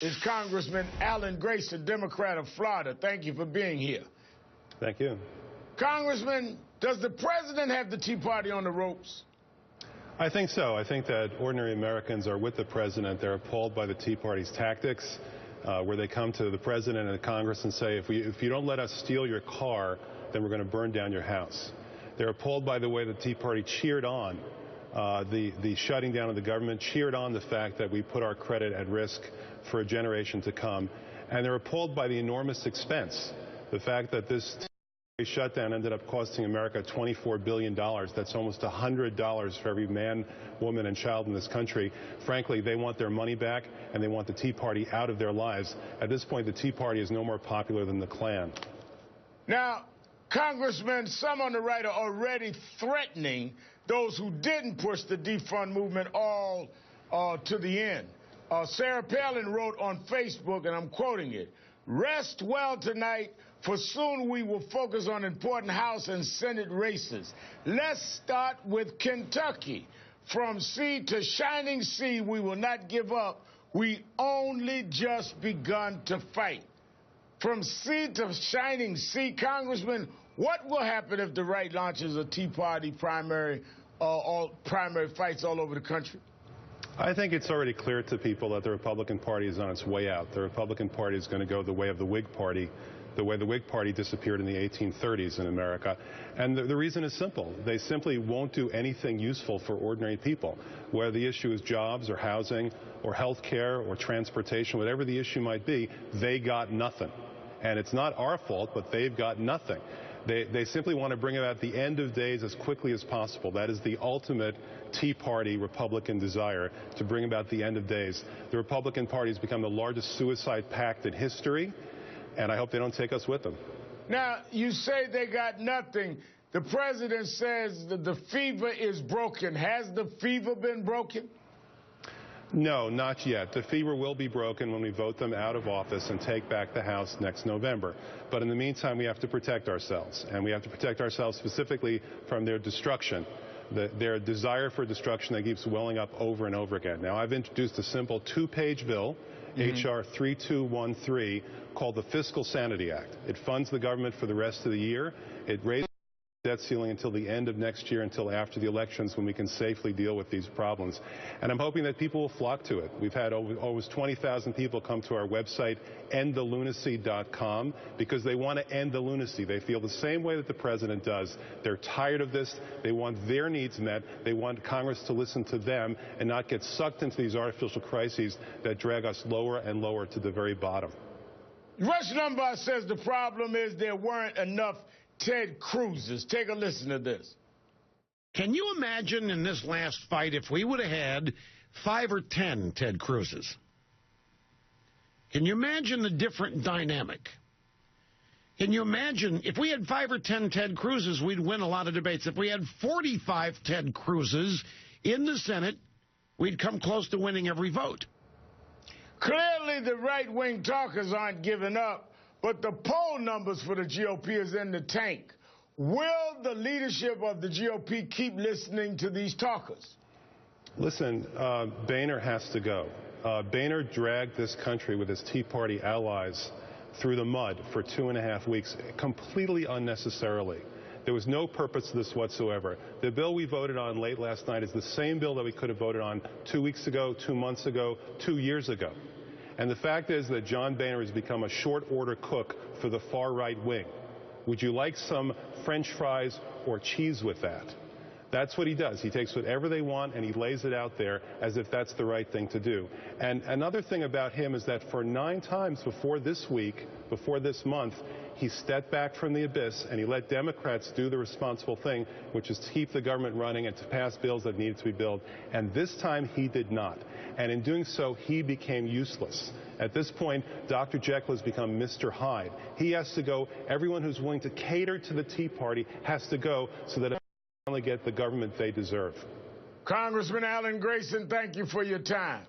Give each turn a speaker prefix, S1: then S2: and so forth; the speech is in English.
S1: is Congressman Alan Grayson, Democrat of Florida. Thank you for being here.
S2: Thank you.
S1: Congressman, does the president have the Tea Party on the ropes?
S2: I think so. I think that ordinary Americans are with the president. They're appalled by the Tea Party's tactics, where they come to the president and the Congress and say, if you don't let us steal your car, then we're going to burn down your house. They're appalled by the way the Tea Party cheered on the shutting down of the government, cheered on the fact that we put our credit at risk for a generation to come. And they're appalled by the enormous expense. The fact that this shutdown ended up costing America $24 billion. That's almost $100 for every man, woman, and child in this country. Frankly, they want their money back, and they want the Tea Party out of their lives. At this point, the Tea Party is no more popular than the Klan.
S1: Now, Congressman, some on the right are already threatening those who didn't push the defund movement all to the end. Sarah Palin wrote on Facebook, and I'm quoting it, "Rest well tonight, for soon we will focus on important House and Senate races. Let's start with Kentucky. From sea to shining sea, we will not give up. We only just begun to fight." From sea to shining sea, Congressman, what will happen if the right launches a Tea Party primary fights all over the country?
S2: I think it's already clear to people that the Republican Party is on its way out. The Republican Party is going to go the way of the Whig Party, the way the Whig Party disappeared in the 1830s in America. And the reason is simple. They simply won't do anything useful for ordinary people, whether the issue is jobs or housing or health care or transportation, whatever the issue might be, they got nothing. And it's not our fault, but they've got nothing. They simply want to bring about the end of days as quickly as possible. That is the ultimate Tea Party Republican desire, to bring about the end of days. The Republican Party has become the largest suicide pact in history, and I hope they don't take us with them.
S1: Now, you say they got nothing. The president says that the fever is broken. Has the fever been broken?
S2: No, not yet. The fever will be broken when we vote them out of office and take back the House next November. But in the meantime, we have to protect ourselves, and we have to protect ourselves specifically from their destruction, their desire for destruction that keeps welling up over and over again. Now, I've introduced a simple two-page bill, H.R. 3213, called the Fiscal Sanity Act. It funds the government for the rest of the year. It raises the debt ceiling until the end of next year, until after the elections, when we can safely deal with these problems. And I'm hoping that people will flock to it. We've had almost 20,000 people come to our website, endthelunacy.com, because they want to end the lunacy. They feel the same way that the president does. They're tired of this. They want their needs met. They want Congress to listen to them and not get sucked into these artificial crises that drag us lower and lower to the very bottom.
S1: Rush Limbaugh says the problem is there weren't enough Ted Cruz's. Take a listen to this.
S3: Can you imagine in this last fight if we would have had 5 or 10 Ted Cruz's? Can you imagine the different dynamic? Can you imagine if we had 5 or 10 Ted Cruz's, we'd win a lot of debates. If we had 45 Ted Cruz's in the Senate, we'd come close to winning every vote.
S1: Clearly, the right-wing talkers aren't giving up. But the poll numbers for the GOP is in the tank. Will the leadership of the GOP keep listening to these talkers?
S2: Listen, Boehner has to go. Boehner dragged this country with his Tea Party allies through the mud for 2.5 weeks, completely unnecessarily. There was no purpose to this whatsoever. The bill we voted on late last night is the same bill that we could have voted on 2 weeks ago, 2 months ago, 2 years ago. And the fact is that John Boehner has become a short-order cook for the far-right wing. Would you like some French fries or cheese with that? That's what he does. He takes whatever they want and he lays it out there as if that's the right thing to do. And another thing about him is that for 9 times before this week, before this month, he stepped back from the abyss and he let Democrats do the responsible thing, which is to keep the government running and to pass bills that needed to be billed. And this time he did not. And in doing so, he became useless. At this point, Dr. Jekyll has become Mr. Hyde. He has to go. Everyone who's willing to cater to the Tea Party has to go so that they finally get the government they deserve.
S1: Congressman Alan Grayson, thank you for your time.